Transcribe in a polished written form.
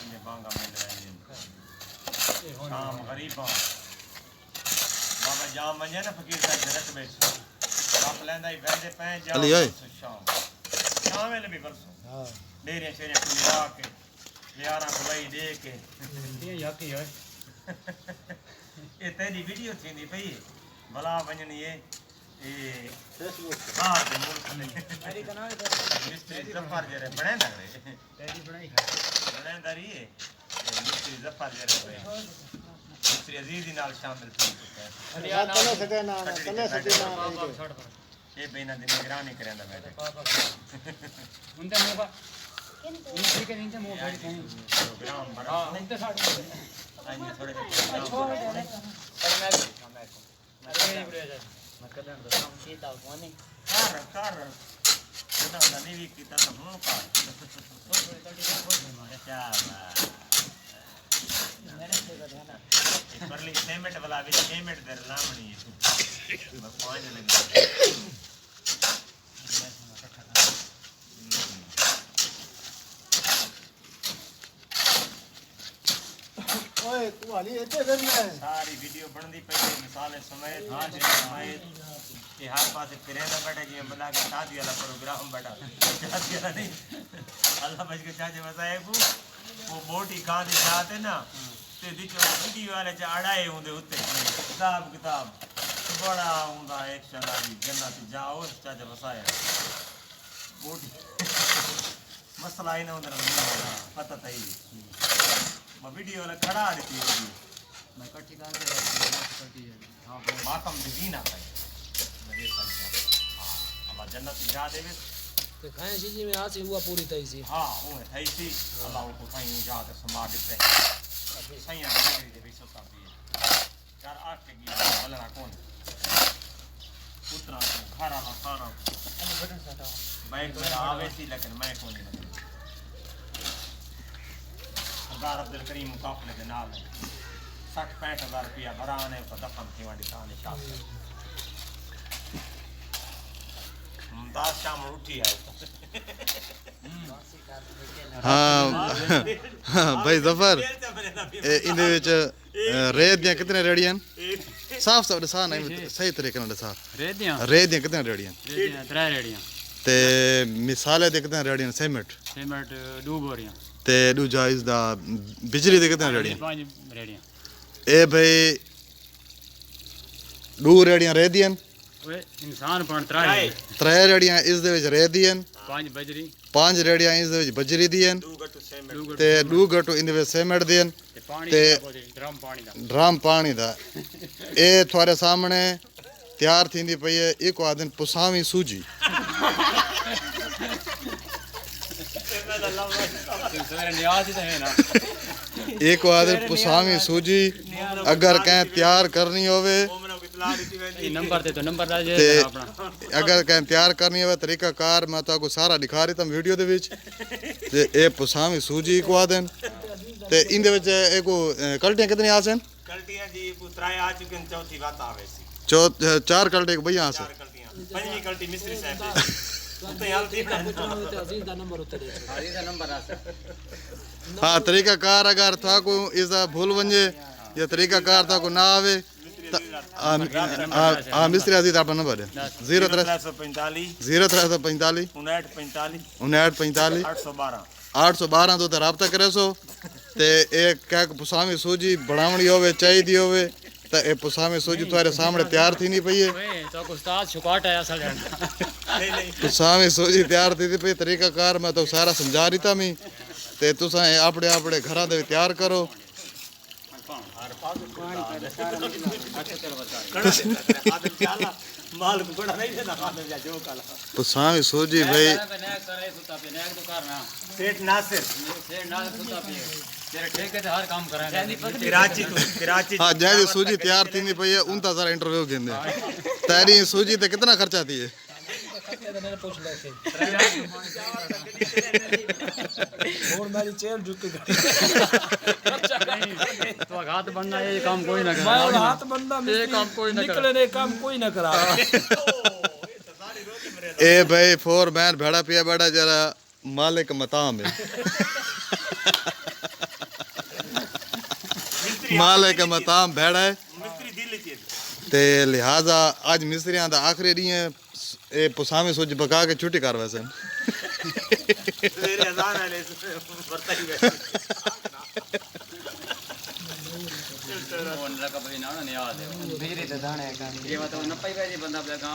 पंजे बांगा मिल रहे शाम गरीबा बाबा जाम वञे न फकीर साहब रख में आप लेंदा ही बंदे पे जाम शाम शाम में भी परसों हां डेरे शेरे मिला के यारा बुलाई दे के ये याकी है ये तेरी वीडियो थी पई भला वञनी है ए फेसबुक हां ते मुल्क में मेरी कना मिस्त्री जफर जरे बने ना रे तेरी बनाई बने दरी है मिस्त्री जफर जरे मिस्त्री अजीज नाल शामिल थी कले सके ना ये बेना दिन निगरानी करेंदा बैठे उनते मोबा उनसे के नीचे मोह बड़ी थी प्रोग्राम बड़ा उनते साथ आइए थोड़े छोड़ दे पर मैं अरे बड़े जा मैं कदन दो हम सीता कोनी कार ना नहीं भी की तो हम का क्या मेरे से को ध्यान परली पेमेंट वाला भी पेमेंट दे लामणी है बस पांच लग ओए तू वाली एते करना है सारी वीडियो बनदी पई मिसाल समय हां समय ये हर पासे फिरेंदा बैठे जी बना के शादी वाला प्रोग्राम बैठा शादी वाला नहीं अल्लाह बच के चाचे मसाए को वो बोटी खादी जाते ना ते दिखो वीडियो वाले च अड़ाए होंदे उते हिसाब किताब बड़ा हुंदा एक्शन वाली जन्नत जाओ चाचे मसाए बोटी मसला ही ना उधर पता तई मैं वीडियो वाला खड़ा देती होगी मैं कट्ठी का के कट्ठी हां मातम भी ना भाई मेरे समझ हां अल्लाह जन्नत जा देवे तो खाए चीज में आसी हुआ पूरी तई सी हां वो है तई सी अल्लाह को साईं जा के समा देते अभी साईं ने दे भी सोता भी चार आठ के गया भलना कौन पुत्रा खारा ना सारा बटन सटा बाइक में आवे सी लेकिन मैं कौन नहीं अब्दुल करीम मुकाफले के नाल 60-65,000 रुपया भराने को दफन थी वाली कहानी शाम मुमताज शाम उठी है हाँ भाई जफर इनदे विच रेत दियां कितने रेडियन साफ साफ दसा नहीं सही तरीके नाल दसा रेत दियां कितने रेडियन 3 रेडियां ते मिसाले दे कितने रेडियन सीमेंट 2 बोरियां ते दूजा इस दा बिजली दे कितने रेडियन 5 रेडियां ए भाई 2 रेडियन रेदियन ओए इंसान पण 3 रेडियन इस दे विच रेदियन 5 बजरी 5 रेडियन इस दे विच बजरी दियन 2 गट्टू सीमेंट ते 2 गट्टू इन दे विच सीमेंट दियन ते ड्रम पानी दा ए थारे सामने तैयार थींदी पई है एक आदन पुसावी सूजी एक आदर पुसावी सूजी अगर कहीं तैयार करनी होवे नंबर दे तो नंबर दा जे अपना अगर कहीं तैयार करनी होवे तरीका कार मैं तो सारा दिखा रही था वीडियो दे विच ते ए पुसावी सूजी को आदन ते इन दे विच एको कल्टियां कितनी आसन कल्टियां जी पुत्राए आ चुके हैं चौथी बात आवे सी 4 कल्टे भैया आसन 4 कल्टियां पंजवी कल्टी मिस्त्री साहब उते हाल थी अजीज दा नंबर उते दे अजीज दा नंबर आसे हाँ तरीका कार अगर था को इस भूल वंजे या तरीका कार था को ना आवे मिस्त्री अजीज अपना नंबर है 0345 0345 5945 812 तो राब्ता करे सो ते एक क्या पुसावी सूजी बनावनी होवे चाहिदी होवे तो ए पुसावी सूजी तुम्हारे सामने तैयार थी नहीं पई है तो उस्ताद छुकाट है असल पुसावी सूजी तैयार थी पई तरीका कार मैं तो सारा समझा रही था मैं ते तुसा अपने अपने घरां दे तैयार करो पुसावी सूजी भाई सेठ नासिर तेरे ठेके ते हर काम करांगे कराची हाँ जैसे सूजी तैयार थी नहीं पई है उन ता सारा इंटरव्यू घेंदे तेरी सूजी ते कितना खर्चा थी है और मेरी चेल झुक गई तो हाथ बनना ये काम कोई ना करे मैं हाथ बंदा ये काम कोई ना निकले ने काम कोई ना करा ए भाई फोर मैन भेड़ा पिया बैठा जरा मालिक मताम है मालिक मताम भेड़ा है मिस्त्री दिल च ते लिहाजा आज मिस्त्रियां दा आखिरी डी है ए पुसावे सोच पका के छुट्टी कर वैसे मेरे अजान वाले बरता ही बैठे ਉਹ ਨਰਕ ਬਈ ਨਾ ਨਿਆਦ ਹੈ ਬਿਜਲੀ ਤੇ ਦਾਣੇ ਕਰ ਇਹ ਮਤਲਬ ਨਾ ਪਈ ਵੇ ਜੀ ਬੰਦਾ ਆਪਣੇ ਗਾਂव